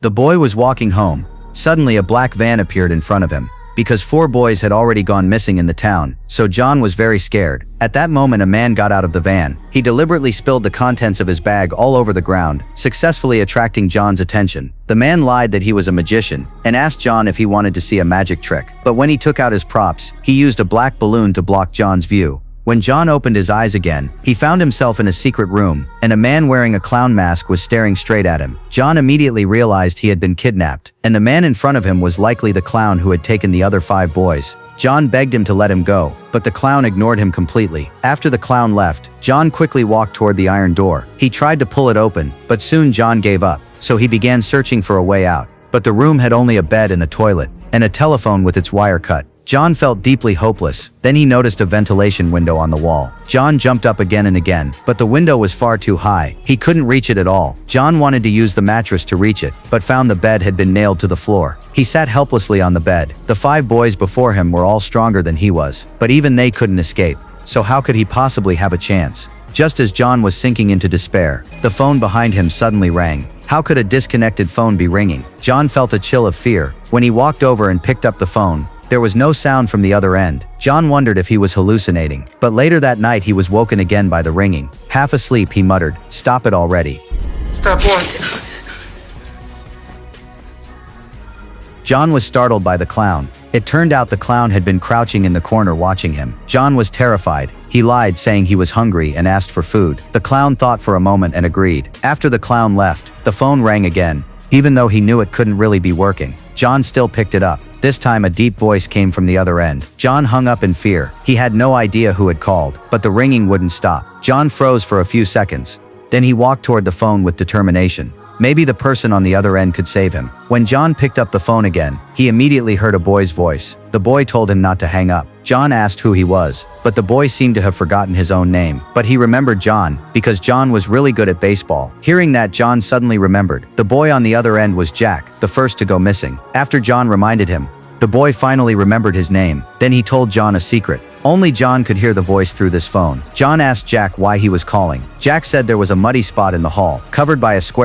The boy was walking home. Suddenly a black van appeared in front of him. Because 4 boys had already gone missing in the town, so John was very scared. At that moment a man got out of the van. He deliberately spilled the contents of his bag all over the ground, successfully attracting John's attention. The man lied that he was a magician, and asked John if he wanted to see a magic trick. But when he took out his props, he used a black balloon to block John's view. When John opened his eyes again, he found himself in a secret room, and a man wearing a clown mask was staring straight at him. John immediately realized he had been kidnapped, and the man in front of him was likely the clown who had taken the other 5 boys. John begged him to let him go, but the clown ignored him completely. After the clown left, John quickly walked toward the iron door. He tried to pull it open, but soon John gave up, so he began searching for a way out. But the room had only a bed and a toilet, and a telephone with its wire cut. John felt deeply hopeless. Then he noticed a ventilation window on the wall. John jumped up again and again, but the window was far too high. He couldn't reach it at all. John wanted to use the mattress to reach it, but found the bed had been nailed to the floor. He sat helplessly on the bed. The 5 boys before him were all stronger than he was, but even they couldn't escape. So how could he possibly have a chance? Just as John was sinking into despair, the phone behind him suddenly rang. How could a disconnected phone be ringing? John felt a chill of fear. When he walked over and picked up the phone, there was no sound from the other end. John wondered if he was hallucinating, but later that night he was woken again by the ringing. Half asleep, he muttered, "Stop it already." Stop what? John was startled by the clown. It turned out the clown had been crouching in the corner watching him. John was terrified. He lied, saying he was hungry and asked for food. The clown thought for a moment and agreed. After the clown left, the phone rang again. Even though he knew it couldn't really be working, John still picked it up. This time a deep voice came from the other end. John hung up in fear. He had no idea who had called, but the ringing wouldn't stop. John froze for a few seconds. Then he walked toward the phone with determination. Maybe the person on the other end could save him. When John picked up the phone again, he immediately heard a boy's voice. The boy told him not to hang up. John asked who he was, but the boy seemed to have forgotten his own name. But he remembered John, because John was really good at baseball. Hearing that, John suddenly remembered. The boy on the other end was Jack, the first to go missing. After John reminded him, the boy finally remembered his name. Then he told John a secret. Only John could hear the voice through this phone. John asked Jack why he was calling. Jack said there was a muddy spot in the hall, covered by a square